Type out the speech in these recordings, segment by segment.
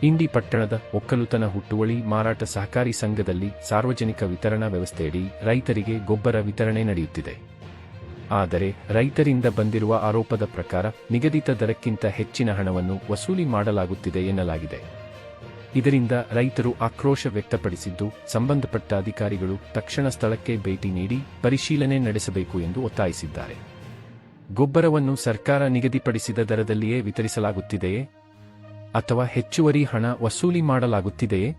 ಇಂಡಿ ಪಟ್ಟಣದ ಒಕ್ಕಲುತನ ಹುಟ್ಟುವಳಿ ಮಾರಾಟ ಸಹಕಾರಿ ಸಂಘದಲ್ಲಿ ಸಾರ್ವಜನಿಕ ವಿತರಣಾ ವ್ಯವಸ್ಥೆಯಡಿ ರೈತರಿಗೆ ಗೊಬ್ಬರ ವಿತರಣೆ ನಡೆಯುತ್ತಿದೆ. ಆದರೆ ರೈತರಿಂದ ಬಂದಿರುವ ಆರೋಪದ ಪ್ರಕಾರ ನಿಗದಿತ ದರಕ್ಕಿಂತ ಹೆಚ್ಚಿನ ಹಣವನ್ನು ವಸೂಲಿ ಮಾಡಲಾಗುತ್ತಿದೆ ಎನ್ನಲಾಗಿದೆ. ಇದರಿಂದ ರೈತರು ಆಕ್ರೋಶ ವ್ಯಕ್ತಪಡಿಸಿದ್ದು, ಸಂಬಂಧಪಟ್ಟ ಅಧಿಕಾರಿಗಳು ತಕ್ಷಣ ಸ್ಥಳಕ್ಕೆ ಭೇಟಿ ನೀಡಿ ಪರಿಶೀಲನೆ ನಡೆಸಬೇಕು ಎಂದು ಒತ್ತಾಯಿಸಿದ್ದಾರೆ. ಗೊಬ್ಬರವನ್ನು ಸರ್ಕಾರ ನಿಗದಿಪಡಿಸಿದ ದರದಲ್ಲಿಯೇ ವಿತರಿಸಲಾಗುತ್ತಿದೆಯೇ ಅಥವಾ ಹೆಚ್ಚುವರಿ ಹಣ ವಸೂಲಿ ಮಾಡಲಾಗುತ್ತಿದೆಯೇ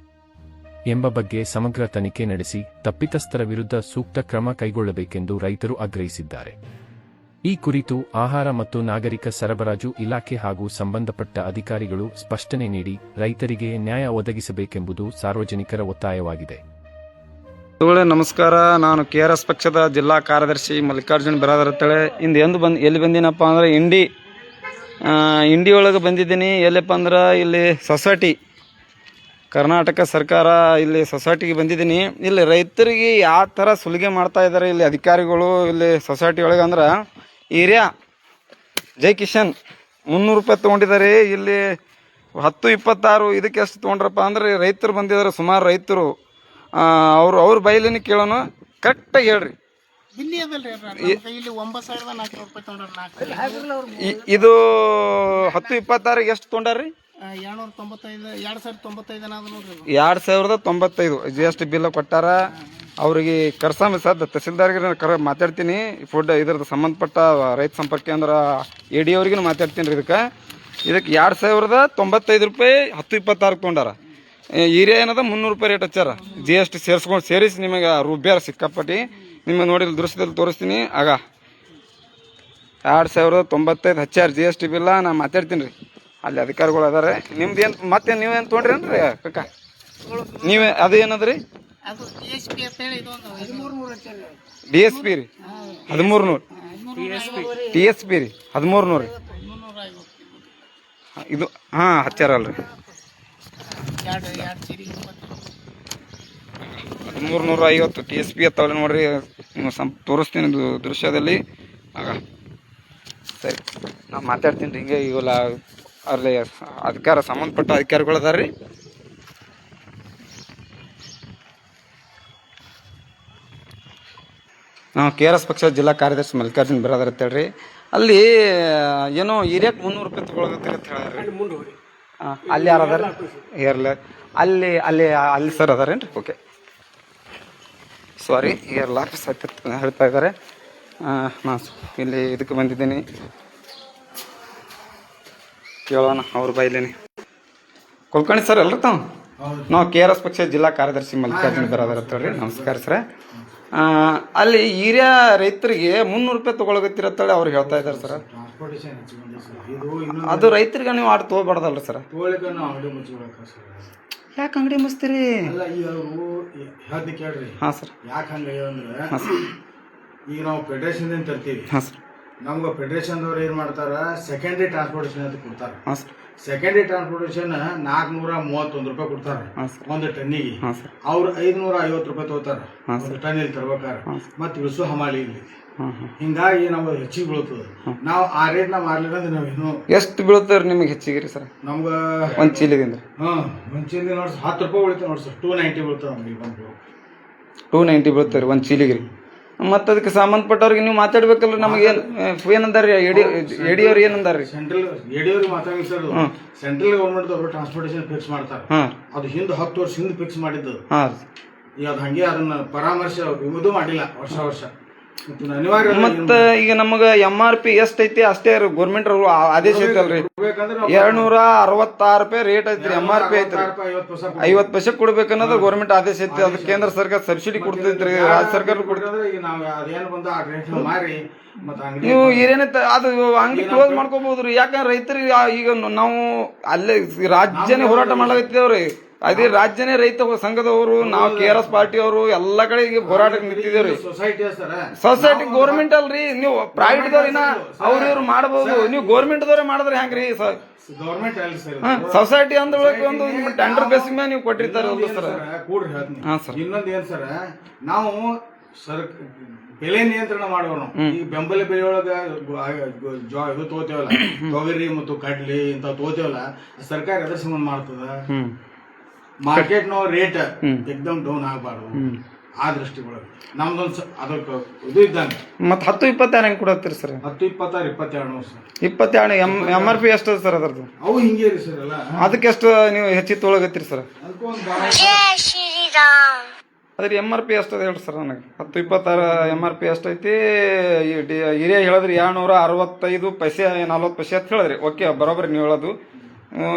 ಎಂಬ ಬಗ್ಗೆ ಸಮಗ್ರ ತನಿಖೆ ನಡೆಸಿ ತಪ್ಪಿತಸ್ಥರ ವಿರುದ್ಧ ಸೂಕ್ತ ಕ್ರಮ ಕೈಗೊಳ್ಳಬೇಕೆಂದು ರೈತರು ಆಗ್ರಹಿಸಿದ್ದಾರೆ. ಈ ಕುರಿತು ಆಹಾರ ಮತ್ತು ನಾಗರಿಕ ಸರಬರಾಜು ಇಲಾಖೆ ಹಾಗೂ ಸಂಬಂಧಪಟ್ಟ ಅಧಿಕಾರಿಗಳು ಸ್ಪಷ್ಟನೆ ನೀಡಿ ರೈತರಿಗೆ ನ್ಯಾಯ ಒದಗಿಸಬೇಕೆಂಬುದು ಸಾರ್ವಜನಿಕರ ಒತ್ತಾಯವಾಗಿದೆ. ನಮಸ್ಕಾರ, ನಾನು KRS ಪಕ್ಷದ ಜಿಲ್ಲಾ ಕಾರ್ಯದರ್ಶಿ ಮಲ್ಲಿಕಾರ್ಜುನ್ ಬಿರಾದರತ್ತಳೆ. ಇಂದು ಎಲ್ಲಿ ಬಂದಿನಪ್ಪ ಅಂದ್ರೆ ಇಂಡಿ ಒಳಗೆ ಬಂದಿದ್ದೀನಿ. ಎಲ್ಲಪ್ಪ ಅಂದ್ರೆ ಇಲ್ಲಿ ಸೊಸೈಟಿ, ಕರ್ನಾಟಕ ಸರ್ಕಾರ ಇಲ್ಲಿ ಸೊಸೈಟಿಗೆ ಬಂದಿದ್ದೀನಿ. ಇಲ್ಲಿ ರೈತರಿಗೆ ಯಾವ ಥರ ಸುಲಿಗೆ ಮಾಡ್ತಾ ಇದ್ದಾರೆ ಇಲ್ಲಿ ಅಧಿಕಾರಿಗಳು. ಇಲ್ಲಿ ಸೊಸೈಟಿ ಒಳಗೆ ಅಂದ್ರೆ ಏರಿಯಾ ಜೈ ಕಿಶನ್ 300 ರೂಪಾಯಿ ತೊಗೊಂಡಿದ್ದಾರೆ. ಇಲ್ಲಿ 10-26 ಇದಕ್ಕೆ ಎಷ್ಟು ತೊಗೊಂಡ್ರಪ್ಪ ಅಂದ್ರೆ ರೈತರು ಬಂದಿದ್ದಾರೆ, ಸುಮಾರು ರೈತರು. ಅವ್ರ ಬೈಲಿನ ಕೇಳೋಣ, ಕರೆಕ್ಟಾಗಿ ಹೇಳ್ರಿ. ಇದು 10-26 ಎಷ್ಟು ತೊಗೊಂಡಾರ್ರಿ? 2095 GST ಬಿಲ್ ಕೊಟ್ಟಾರ. ಅವ್ರಿಗೆ ಕರ್ಸಾಮಿ ಸದ್ ತಹಸೀಲ್ದಾರ್ಗೆ ಮಾತಾಡ್ತೀನಿ. ಫುಡ್ ಇದ್ರದ್ದು ಸಂಬಂಧಪಟ್ಟ ರೈತ ಸಂಪರ್ಕ ಅಂದ್ರೆ AD ಅವ್ರಿಗೂ ಮಾತಾಡ್ತೀನಿ ರೀ. ಇದಕ್ಕೆ 2095 ರೂಪಾಯಿ 10-26 ತೊಗೊಂಡಾರ. ಏರಿಯಾ ಏನದ 300 ರೂಪಾಯಿ ರೇಟ್ ಹಚ್ಚಾರ. GST ಸೇರಿಸಿ ನಿಮಗೆ ರುಬ್ಬ್ಯಾರ ಸಿಕ್ಕಾಪಟ್ಟಿ. ನಿಮಗೆ ನೋಡಿ ದೃಶ್ಯದಲ್ಲಿ ತೋರಿಸ್ತೀನಿ. ಆಗ 2095 ಹಚ್ಚಾರ GST ಬಿಲ್ಲ. ನಾ ಮಾತಾಡ್ತೀನಿ ರೀ, ಅಲ್ಲಿ ಅಧಿಕಾರಿಗಳು ಅದಾರೆ. ನಿಮ್ದು ಏನು ಮತ್ತೆ ನೀವೇನು ತೊಗೊಂಡ್ರಿ ಏನ್ರಿ ಕಕ್ಕ? ನೀವೇ ಅದೇನದ್ರಿ? DSP ರೀ 1300. TSP ರೀ 1300. ಇದು ಹಚ್ಚಾರಲ್ರಿ 1350 TSP ಅತ್ತವಲ್ಲ ನೋಡ್ರಿ. ತೋರಿಸ್ತೀನಿ ದೃಶ್ಯದಲ್ಲಿ. ಆಗ ಸರಿ, ನಾ ಮಾತಾಡ್ತೀನಿ ರೀ. ಹಿಂಗೆ ಇವೆಲ್ಲ ಅಲ್ಲಿ ಸಂಬಂಧಪಟ್ಟ ಅಧಿಕಾರಿಗಳು ಅದಾರ ರೀ. ನಾವು KRS ಪಕ್ಷದ ಜಿಲ್ಲಾ ಕಾರ್ಯದರ್ಶಿ ಮಲ್ಲಿಕಾರ್ಜುನ್ ಬಿರಾದರ್ ಅಂತ ಹೇಳ್ರಿ. ಅಲ್ಲಿ ಏನೋ ಏರಿಯಾಕ್ಕೆ 300 ರೂಪಾಯಿ ತಗೊಳಗತ್ತೀರಿ ಅಂತ ಹೇಳ್ರಿ. ಅಲ್ಲಿ ಯಾರು ಅದಾರ? ಅಲ್ಲಿ ಸರ್ ಅದಾರೇನ್ರಿ? ಓಕೆ, ಸಾರಿ, ಏರ್ಲ ಆಫೀಸ್ ಹೇಳ್ತಾ ಇದ್ದಾರೆ. ನಾ ಇಲ್ಲಿ ಇದಕ್ಕೆ ಬಂದಿದ್ದೀನಿ, ಕೇಳೋಣ ಅವ್ರ ಬೈಲೇನೆ. ಕುಲ್ಕರ್ಣಿ ಸರ್ ಅಲ್ರಿ ತಾವು? ನಾವು KRS ಪಕ್ಷದ ಜಿಲ್ಲಾ ಕಾರ್ಯದರ್ಶಿ ಮಲ್ಲಿಕಾರ್ಜುನ್ ಬಿರಾದರ್ ಅಂತ ಹೇಳ್ರಿ. ನಮಸ್ಕಾರ ಸರ್. ಅಲ್ಲಿ ಹಿರಿಯ ರೈತರಿಗೆ 300 ರೂಪಾಯಿ ತಗೊಳಗತ್ತಿರತ್ತೇಳಿ ಅವ್ರು ಹೇಳ್ತಾ ಇದ್ದಾರೆ ಸರ್. ಅದು ರೈತರಿಗೆ ನೀವು ಆಟ ತಗೋಬಾರ್ದಲ್ರಿ ಸರ್? ಯಾಕೆ ಅಂಗಡಿ ಮುಚ್ತೀರಿ? ಹಾಂ ಸರ್. ಯಾಕೆ ಹಂಗೆ ಅಂದ್ರೆ ಈಗ ನಾವು ಫೆಡರೇಷನ್ ತರ್ತೀವಿ. ಹಾಂ ಸರ್. ನಮ್ಗೆ ಫೆಡರೇಷನ್ದವ್ರು ಏನು ಮಾಡ್ತಾರ, ಸೆಕೆಂಡ್ರಿ ಟ್ರಾನ್ಸ್ಪೋರ್ಟೇಷನ್ ಅಂತ ಕೊಡ್ತಾರೆ. ಹಾಂ ಸರ್. ಸೆಕೆಂಡ್ರಿ ಟ್ರಾನ್ಸ್ಪೋರ್ಟೇಷನ್ 431 ರೂಪಾಯಿ ಕೊಡ್ತಾರೆ ಒಂದು ಟನ್ನಿಗೆ. ಅವ್ರು 550 ರೂಪಾಯಿ ತಗೋತಾರೆ ಒಂದು ಟನ್ ಇಲ್ಲಿ ತರ್ಬೇಕಾರೆ. ಮತ್ತೆ ಇಳಿಸು ಹಮಾಲಿ ಇಲ್ಲಿ. ಹಿಂಗಾಗಿ ನಮ್ಗೆ ಹೆಚ್ಚಿಗೆ ಬೀಳ್ತದೆ. ನಾವು ಆ ರೇಟ್ನ ಮಾರ್ಲಿಲ್ಲ ಅಂದ್ರೆ ನಾವೇನು. ಎಷ್ಟು ಬೀಳ್ತಾರೆ ನಿಮಗೆ ಹೆಚ್ಚಿಗೆ ರೀ ಸರ್? ನಮ್ಗೆ ಒಂದು ಚೀಲದಿಂದ ಒಂದು ಚೀಲದಿಂದ ನೋಡಿ 10 ರೂಪಾಯಿ ಬೀಳ್ತದೆ ನೋಡಿ ಸರ್. 290 ಬೀಳ್ತದೆ ನಮ್ಗೆ. 290 ಬೀಳ್ತಾರೆ ಒಂದು ಚೀಲಿಗೆ ರೀ. ಮತ್ತು ಅದಕ್ಕೆ ಸಂಬಂಧಪಟ್ಟವ್ರಿಗೆ ನೀವು ಮಾತಾಡ್ಬೇಕಲ್ರಿ. ನಮಗೆ ಏನಂದಾರ್ರಿ ಎಡಿ ಅವ್ರು ಏನಂದಾರ್ರಿ? ಸೆಂಟ್ರಲ್ ಎಡಿ ಅವ್ರಿಗೆ ಮಾತಾಡಿ ಸರ್. ಸೆಂಟ್ರಲ್ ಗೌರ್ಮೆಂಟ್ ಅವರು ಟ್ರಾನ್ಸ್ಪೋರ್ಟೇಷನ್ ಫಿಕ್ಸ್ ಮಾಡ್ತಾರೆ. ಅದು ಹಿಂದೆ 10 ವರ್ಷ ಹಿಂದೆ ಫಿಕ್ಸ್ ಮಾಡಿದ್ದು. ಈಗ ಅದು ಹಂಗೆ ಅದನ್ನ ಪರಾಮರ್ಶೆ ಇದು ಮಾಡಿಲ್ಲ ವರ್ಷ. ಮತ್ತೆ ಈಗ ನಮಗ MRP ಎಷ್ಟೈತಿ ಅಷ್ಟೇ ಗೌರ್ಮೆಂಟ್ ಆದೇಶ ಐತಲ್ರಿ. 266 ರೂಪಾಯಿ ರೇಟ್ ಐತ್ರಿ. MRP ಐತ್ರಿ. 50 ಪೈಸೆ ಕೊಡ್ಬೇಕನ್ನೋದು ಗೌರ್ಮೆಂಟ್ ಆದೇಶ ಐತಿ. ಅದು ಕೇಂದ್ರ ಸರ್ಕಾರ ಸಬ್ಸಿಡಿ ಕೊಡ್ತೈತ್ರಿ, ರಾಜ್ಯ ಸರ್ಕಾರ ಕೊಡ್ತೈತಿ. ನೀವು ಏನೇನೈತೆ ಅದು ಅಂಗಡಿ ಕ್ಲೋಸ್ ಮಾಡ್ಕೋಬಹುದ್ರಿ. ಯಾಕಂದ್ರೆ ರೈತರಿಗೆ ಈಗ ನಾವು ಅಲ್ಲೇ ರಾಜ್ಯನೇ ಹೋರಾಟ ಮಾಡ್ಲಾಗತ್ತಿದೇವ್ರಿ. ಅದೇ ರಾಜ್ಯನೇ ರೈತ ಸಂಘದವರು, ನಾವು KRS ಪಾರ್ಟಿ ಅವರು ಎಲ್ಲ ಕಡೆ ಈಗ ಹೋರಾಟಕ್ಕೆ ನಿಂತಿದ್ದೇವ್ರಿ. ಸೊಸೈಟಿ ಗೌರ್ಮೆಂಟ್ ಅಲ್ರಿ, ನೀವು ಪ್ರೈವೇಟ್ ದವ್ರಿನ ಅವ್ರು ಇವ್ರು ಮಾಡಬಹುದು. ನೀವು ಗೌರ್ಮೆಂಟ್ ದವ್ರೆ ಮಾಡಿದ್ರೆ ಹೆಂಗ್ರಿ? ಸೊಸೈಟಿ ಅಂದ ಒಂದು ಟೆಂಡರ್ ಬೇಸಿಕ್ ಮೇಲೆ ನೀವು ಕೊಟ್ಟಿರ್ತಾರೆ ಸರ್. ಇನ್ನೊಂದು ಏನ್ ಸರ್, ನಾವು ಬೆಲೆ ನಿಯಂತ್ರಣ ಮಾಡುವ ನಾವು. ಈ ಬೆಂಬಲ ಬೆಲೆ ಒಳಗ ಇದು ತಗೋತೇವಲ್ಲ, ತೊಗರಿ ಮತ್ತು ಕಡ್ಲಿ ಇಂತ ತಗೋತೇವಲ್ಲ, ಸರ್ಕಾರ ಎದ್ರ ಸಂಬಂಧ ಮಾಡ್ತದ? ಮಾರ್ಕೆಟ್ ನೋ ರೇಟ್ ಎಕ್ದಮ್ ಡೌನ್ ಆಗಬಾರ್ದು. ಆ ದೃಷ್ಟಿ ಒಳಗೆ ನಮ್ದೊಂದು ಅದಕ್ಕೆ ಇದು ಇದ್ದಂಗೆ. ಮತ್ತೆ 10-22 ಹೆಂಗ್ ಕೊಡತ್ತೀರಿ ಸರ್? 10, 26, 22 ಸರ್. 22 MRP ಎಷ್ಟು ಸರ್ ಅದರದ್ದು? ಅವು ಹಿಂಗೆ ರೀ ಸರ್ ಎಲ್ಲ. ಅದಕ್ಕೆ ಎಷ್ಟು ನೀವು ಹೆಚ್ಚಿಗೆ ತೊಗೊಳಗತ್ತೀರಿ ಸರ್? ಅದಕ್ಕೂ ಒಂದು ಅದ್ರ MRP ಎಷ್ಟು ಹೇಳ್ರಿ ಸರ್ ನನಗೆ? 10-26 MRP ಎಷ್ಟೈತಿ? ಹಿರಿಯ ಹೇಳಿದ್ರಿ 265 ಪೈಸೆ 40 ಪೈಸೆ ಅಂತ ಹೇಳಿದ್ರಿ. ಓಕೆ, ಬರೋಬ್ಬರಿ ನೀವು ಹೇಳೋದು.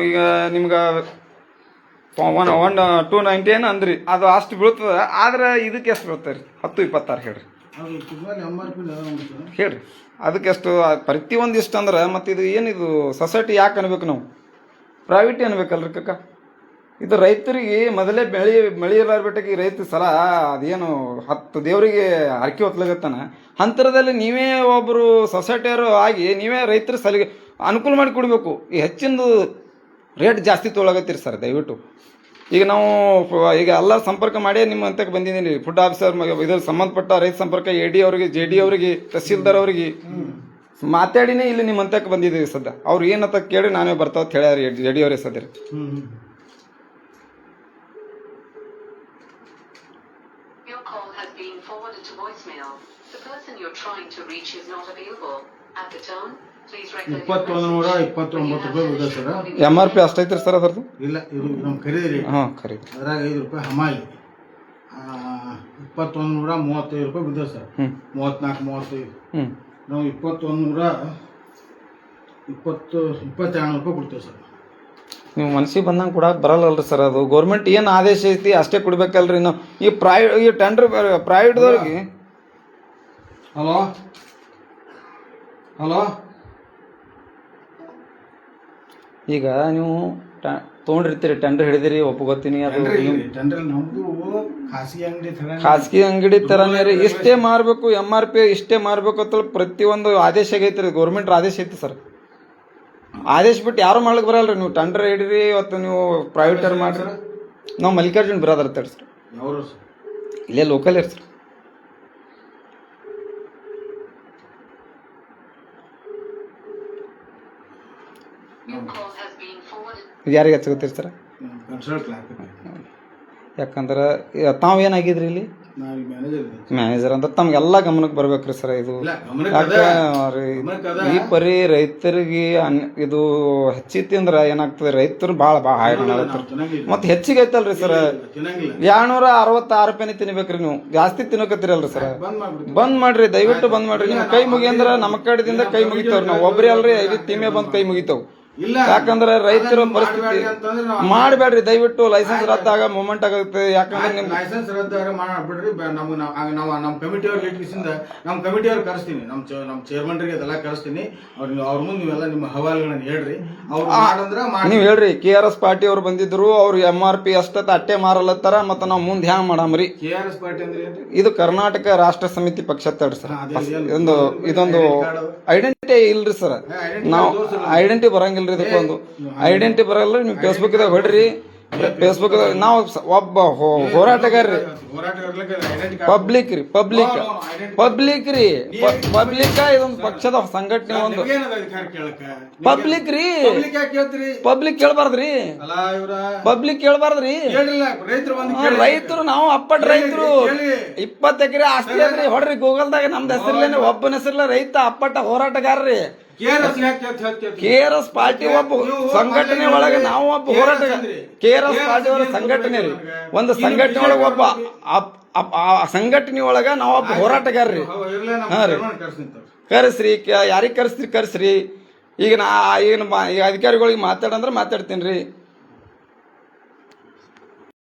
ಈಗ ನಿಮ್ಗೆ 299 ಅಂದ್ರಿ, ಅದು ಅಷ್ಟು ಬೀಳ್ತದ. ಆದ್ರೆ ಇದಕ್ಕೆ ಎಷ್ಟು ಬೀಳ್ತದೆ ರೀ? 10-26 ಹೇಳ್ರಿ ಹೇಳ್ರಿ. ಅದಕ್ಕೆ ಎಷ್ಟು? ಪ್ರತಿಯೊಂದು ಇಷ್ಟು ಅಂದ್ರೆ ಮತ್ತೆ ಇದು ಏನಿದು ಸೊಸೈಟಿ ಯಾಕೆ ಅನ್ಬೇಕು ನಾವು? ಪ್ರೈವೇಟ್ ಅನ್ಬೇಕಲ್ರಿ ಕಕ್ಕ? ಇದು ರೈತರಿಗೆ ಮೊದಲೇ ಮಳಿ ಇರಲಾರ್ಬಿಟ್ಟಿಗೆ ರೈತ ಸಲ ಅದೇನು 10 ದೇವರಿಗೆ ಹರಕೆ ಹೊತ್ಲಾಗತ್ತಾನ. ಅಂತರದಲ್ಲಿ ನೀವೇ ಒಬ್ಬರು ಸೊಸೈಟಿಯವರು ಆಗಿ ನೀವೇ ರೈತರ ಸಲಿಗೆ ಅನುಕೂಲ ಮಾಡಿ ಕೊಡಬೇಕು. ಈ ಹೆಚ್ಚಿಂದು ರೇಟ್ ಜಾಸ್ತಿ ತೊಗೊಳಗತ್ತೀರಿ ಸರ್ ದಯವಿಟ್ಟು. ಈಗ ನಾವು ಈಗ ಎಲ್ಲ ಸಂಪರ್ಕ ಮಾಡಿ ನಿಮ್ಮ ಹಂತಕ್ಕೆ ಬಂದಿದ್ದೀನಿ. ಫುಡ್ ಆಫೀಸರ್, ಇದ್ರ ಸಂಬಂಧಪಟ್ಟ ರೈತ ಸಂಪರ್ಕ AD ಅವರಿಗೆ, JD ಅವರಿಗೆ, ತಹಸೀಲ್ದಾರ್ ಅವರಿಗೆ ಮಾತಾಡಿನೇ ಇಲ್ಲಿ ನಿಮ್ಮ ಹಂತಕ್ಕೆ ಬಂದಿದ್ದೀವಿ ಸದ್ಯ. ಅವ್ರು ಏನಂತ ಕೇಳಿ ನಾವೇ ಬರ್ತಾವ ಅಂತ ಹೇಳ್ಯಾರ JD ಅವರೇ ಸದ್ಯ. ₹2129 ಸರ್. MRP ಅಷ್ಟೈತ್ರಿ ಸರ್ ಅದರದ್ದು? ಇಲ್ಲ, ಇದು ನಮ್ ಖರೀದಿ ರೇಟ್. ಖರೀದಿ ಅದ್ರಾಗ ₹5 ಹಮಾಲಿ. ₹2135 ಬಿದ್ದದ ಸರ್. 34, 35. ನಾವು ₹2122 ಕೊಡ್ತೇವೆ ಸರ್. ನೀವು ಮನಸ್ಸಿಗೆ ಬಂದಂಗೆ ಕೊಡಕ್ಕೆ ಬರಲ್ಲಲ್ರಿ ಸರ್. ಅದು ಗೌರ್ಮೆಂಟ್ ಏನು ಆದೇಶ ಐತಿ ಅಷ್ಟೇ ಕೊಡ್ಬೇಕಲ್ರಿ. ನಾವು ಈ ಟೆಂಡರ್ ಪ್ರೈವೇಟ್ದವ್ರಿಗೆ. ಹಲೋ ಹಲೋ, ಈಗ ನೀವು ತೊಗೊಂಡಿರ್ತೀರಿ, ಟೆಂಡರ್ ಹಿಡಿದಿರಿ, ಒಪ್ಕೋತೀನಿ. ಅದು ಟೆಂಡರ್ ನಮ್ದು ಖಾಸಗಿ ಅಂಗಡಿ ತರಾನೇ ರೀ. ಇಷ್ಟೇ ಮಾರ್ಬೇಕು, MRP ಇಷ್ಟೇ ಮಾರ್ಬೇಕು ಅಂತ ಪ್ರತಿಯೊಂದು ಆದೇಶ ಆಗೈತ್ರಿ. ಗೌರ್ಮೆಂಟ್ ಆದೇಶ ಐತಿ ಸರ್. ಆದೇಶ ಬಿಟ್ಟು ಯಾರು ಮಾಡ್ಲಿಕ್ಕೆ ಬರಲ್ರಿ. ನೀವು ಟೆಂಡರ್ ಹಿಡಿರಿ, ಇವತ್ತು ನೀವು ಪ್ರೈವೇಟ್ ಮಾಡ್ರಿ. ನಾವು ಮಲ್ಲಿಕಾರ್ಜುನ್ ಬಿರಾದರ್ ಅಂತ ಸರ್. ಯಾವ್ರು? ಇಲ್ಲೇ ಲೋಕಲ್ ಇರ್ ಸರ್. ಯಾರಿಗೆ ಹಚ್ಚಗತ್ತೀರಿ ಸರ್? ಯಾಕಂದ್ರೆ ತಾವೇನಾಗಿದ್ರಿ ಇಲ್ಲಿ ಮ್ಯಾನೇಜರ್ ಅಂತ ತಮ್ಗೆಲ್ಲ ಗಮನಕ್ಕೆ ಬರ್ಬೇಕ್ರಿ ಸರ್. ಇದು ಈ ಪರಿ ರೈತರಿಗೆ ಇದು ಹೆಚ್ಚೈತಿ ಅಂದ್ರೆ ಏನಾಗ್ತದೆ, ರೈತರು ಭಾಳ ಹೈರಾಣ ಆಗತ್ತಾರೆ. ಮತ್ತೆ ಹೆಚ್ಚಿಗೆ ಐತಲ್ರಿ ಸರ್. 266 ರೂಪಾಯಿ ತಿನ್ಬೇಕ್ರಿ. ನೀವು ಜಾಸ್ತಿ ತಿನ್ನಕತ್ತೀರಲ್ರಿ ಸರ್. ಬಂದ್ ಮಾಡ್ರಿ, ದಯವಿಟ್ಟು ಬಂದ್ ಮಾಡ್ರಿ. ನಿಮ್ ಕೈ ಮುಗಿ ಅಂದ್ರ ನಮ್ಮ ಕಡೆದಿಂದ ಕೈ ಮುಗಿತಾವ್ರಿ. ನಾವು ಒಬ್ರಿ ಅಲ್ರಿ, 5 ಟೀಮೇ ಬಂದ್ ಕೈ ಮುಗಿತಾವ್. ಯಾಕಂದ್ರೆ ರೈತರ ಪರಿಸ್ಥಿತಿ ಮಾಡಬೇಡ್ರಿ ದಯವಿಟ್ಟು. ಲೈಸೆನ್ಸ್ ರದ್ದಾಗ ಮೂಮೆಂಟ್ ಆಗುತ್ತೆ. ಯಾಕಂದ್ರೆ ನಿಮ್ ಲೈಸೆನ್ಸ್ ರದ್ದಾಗ ಮಾಡ್ಬಿಡ್ರಿ. ನಮ್ಮ ಕಮಿಟಿ ಅವ್ರ ಲಿಟಿಗೇಷನ್ ನಮ್ಮ ಕಮಿಟಿ ಅವ್ರು ಕರೆಸ್ತೀನಿ. ನಮ್ಮ ಚೇರ್ಮನ್ರಿಗೆ ಅದೆಲ್ಲ ಕರೆಸ್ತೀನಿ. ಅವ್ರ ಮುಂದೆ ನೀವೆಲ್ಲ ನಿಮ್ಮ ಹವಾಲುಗಳನ್ನ ಹೇಳ್ರಿ. ಅವ್ರು ಮಾಡಂದ್ರ ನೀವ್ ಹೇಳ್ರಿ. KRS ಪಾರ್ಟಿ ಅವ್ರು ಬಂದಿದ್ರು, ಅವ್ರು MRP ಅಷ್ಟತ್ತ ಅಟ್ಟೆ ಮಾರಲತ್ತಾರ. ಮತ್ತ ನಾವ್ ಮುಂದೆ ಹ್ಯಾಂಗ ಮಾಡಾಮ್ರಿ? KRS ಪಾರ್ಟಿ ಅಂದ್ರೆ ಇದು ಕರ್ನಾಟಕ ರಾಷ್ಟ್ರ ಸಮಿತಿ ಪಕ್ಷ ತಡ್ರಿ ಸರ್. ಇದೊಂದು ಐಡೆಂಟಿಟಿ ಇಲ್ರಿ ಸರ್. ನಾವು ಐಡೆಂಟಿಟಿ ಬರಂಗಿಲ್ಲ. ಇದಕ್ಕೊಂದು ಐಡೆಂಟಿ ಬರಲ್ಲ. ನೀವು ಫೇಸ್ಬುಕ್ ದಾಗ ಹೊಡ್ರಿ. ಫೇಸ್ಬುಕ್ ನಾವು ಒಬ್ಬ ಹೋರಾಟಗಾರ್ರಿ. ಪಬ್ಲಿಕ್ ರೀ, ಪಬ್ಲಿಕ್ ಇದೊಂದು ಪಕ್ಷದ ಸಂಘಟನೆ. ಒಂದು ಪಬ್ಲಿಕ್ ರೀ. ಪಬ್ಲಿಕ್ ಕೇಳ್ಬಾರ್ದ್ರಿ. ಪಬ್ಲಿಕ್ ಕೇಳ್ಬಾರ್ದ್ರಿ. ರೈತರು ನಾವು ಅಪ್ಪಟ್ ರೈತರು. 20 ಎಕರೆ ಆಸ್ತಿ ಅದ್ರಿ. ಹೊಡ್ರಿ ಗೂಗಲ್ದಾಗ ನಮ್ದು ಹೆಸರ್ಲೇನೆ, ಒಬ್ಬನ ಹೆಸರ್ಲ ರೈತ ಅಪ್ಪಟ ಹೋರಾಟಗಾರ್ರಿ. KRS ಪಾರ್ಟಿ ಒಬ್ಬ ಸಂಘಟನೆ ಒಳಗೆ ನಾವು ಒಬ್ಬ ಹೋರಾಟಗಾರ. KRS ಪಾರ್ಟಿ ಒಳಗೆ ಸಂಘಟನೆ ರೀ. ಒಂದು ಸಂಘಟನೆ ಒಳಗೆ ಒಬ್ಬ ಸಂಘಟನೆ ಒಳಗ ನಾವೊಬ್ಬ ಹೋರಾಟಗಾರ್ರಿ. ಹಾ ರೀ, ಕರೆಸ್ರಿ. ಯಾರಿಗೆ ಕರೆಸ್ರಿ ಕರೆಸ್ರಿ. ಈಗ ಅಧಿಕಾರಿಗಳಿಗೆ ಮಾತಾಡಂದ್ರೆ ಮಾತಾಡ್ತೀನಿ ರೀ.